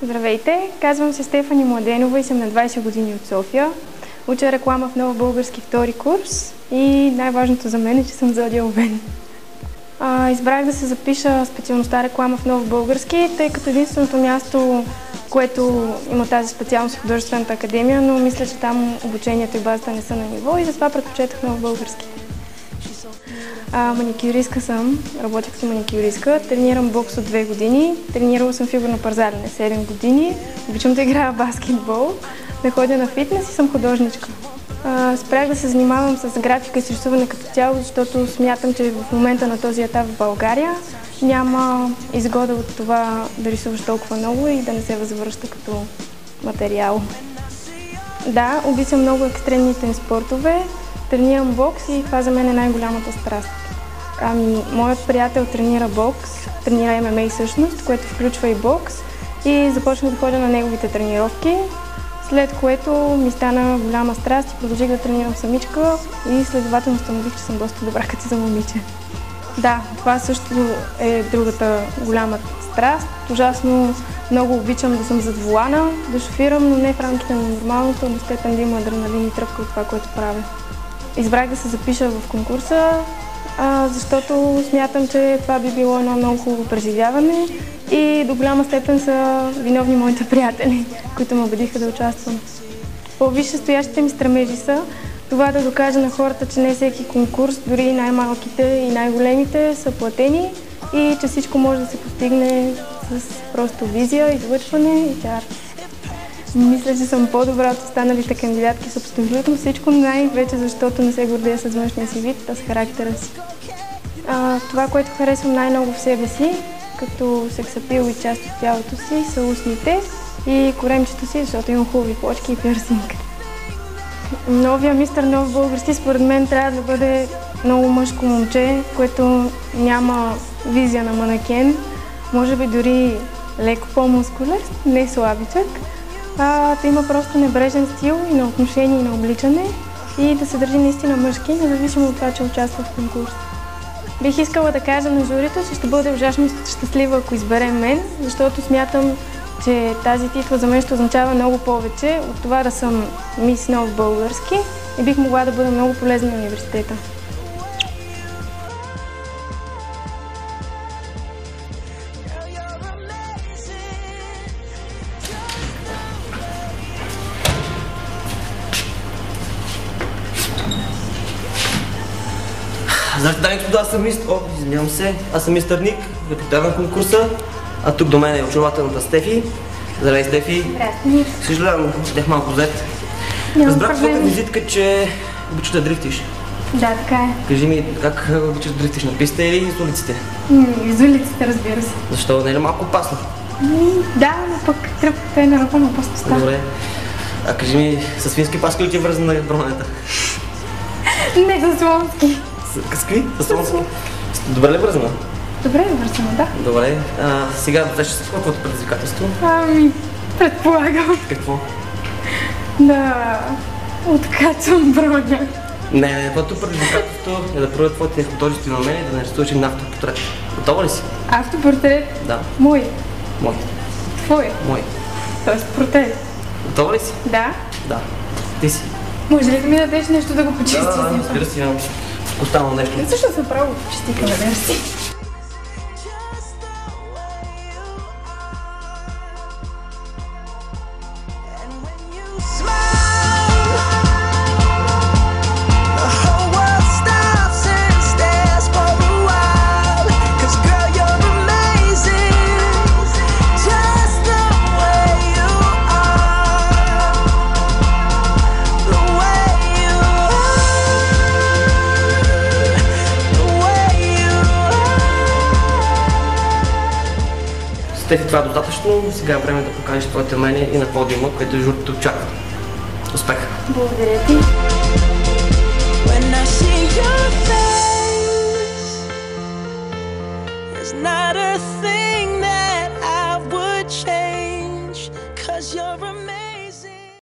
Здравейте, казвам се Стефани Младенова и съм на 20 години от София. Уча реклама в Нов български втори курс и най-важното за мен е, че съм за аудиовен. Избрах да се запиша специалността реклама в Нов български, тъй като единственото място, което има тази специалност в художествената академия, но мисля, че там обучението и базата не са на ниво и затова предпочетах Нов български. Маникюристка съм, работя като маникюристка, тренирам бокс от 2 години, тренирала съм фигурно парзалене 7 години, обичам да играя баскетбол, да ходя на фитнес и съм художничка. Спрях да се занимавам с графика и с рисуване като цяло, защото смятам, че в момента на този етап в България няма изгода от това да рисуваш толкова много и да не се възвръща като материал. Да, обичам много екстремните спортове, тренирам бокс и това за мен е най-голямата страст. Моят приятел тренира бокс, тренира ММА всъщност, което включва и бокс и започнах да ходя на неговите тренировки, след което ми стана голяма страст и продължих да тренирам самичка и следователно установих, че съм доста добра като за момиче. Да, това също е другата голяма страст. Ужасно много обичам да съм зад волана, да шофирам, но не в рамките на нормалното, до степен да има адреналин и тръпка от това, което правя. Избрах да се запиша в конкурса, защото смятам, че това би било едно много хубаво преживяване и до голяма степен са виновни моите приятели, които ме убедиха да участвам. По-висшестоящите ми стремежи са това да докажа на хората, че не всеки конкурс, дори и най-малките и най-големите, са платени и че всичко може да се постигне с просто визия, излъчване и пиар. Мисля, че съм по-добра от останалите кандидатки с абсолютно всичко, най-вече защото не се гордея с външния си вид, а с характера си. Това, което харесвам най-много в себе си, като сексапил и част от тялото си, са устните и коремчето си, защото имам хубави плочки и пирсинг. Новия мистър Нов български според мен трябва да бъде много мъжко момче, което няма визия на манекен, може би дори леко по-мускулест, не слабичък. Да има просто небрежен стил и на отношение и на обличане и да се държи наистина мъжки, независимо от това, че участва в конкурс. Бих искала да кажа на журито, че ще бъде ужасно щастлива, ако изберем мен, защото смятам, че тази титла за мен ще означава много повече от това да съм мис Нов български и бих могла да бъда много полезна на университета. Здравейте, дами и господа, аз съм мистър Ник, репортер на конкурса, а тук до мен е очарователната Стефи. Здравей, Стефи. Здрасти. Съжалявам, бях малко зает. Разбрах твоята визитка, че обичаш да дрифтиш. Да, така е. Кажи ми, как обичаш да дрифтиш, на писта или из улиците? Из улиците, разбира се. Защо? Не е ли малко опасно? Да, но пък тръпката е наропана просто става. Добре. А кажи ми, с фински паски ли ти е вързана на бронета? Не, с слонски. С какви? С слонски. Добре ли е вързана? Добре е вързана, да. Добре. Сега ще се какво твоето предизвикателство? Предполагам. Какво? Да откачам броня. Не, твоето предизвикателство е да проявя твоите художествени умения и да нарисуваш един автопортрет. Готова ли си? Автопортрет? Да. Мой? Мой. Твой? Мой. Тоест портрет? Готова ли си? Да. Да. Ти си. Може ли да ми дадеш нещо да го почисти? Да, разбира се, имам останало нещо. Също съм право почисти кавалер си. Стефи, това е достатъчно. Сега е време да покажеш твоите умения и на подиума, което журито очаква. Успех! Благодаря ти! Not a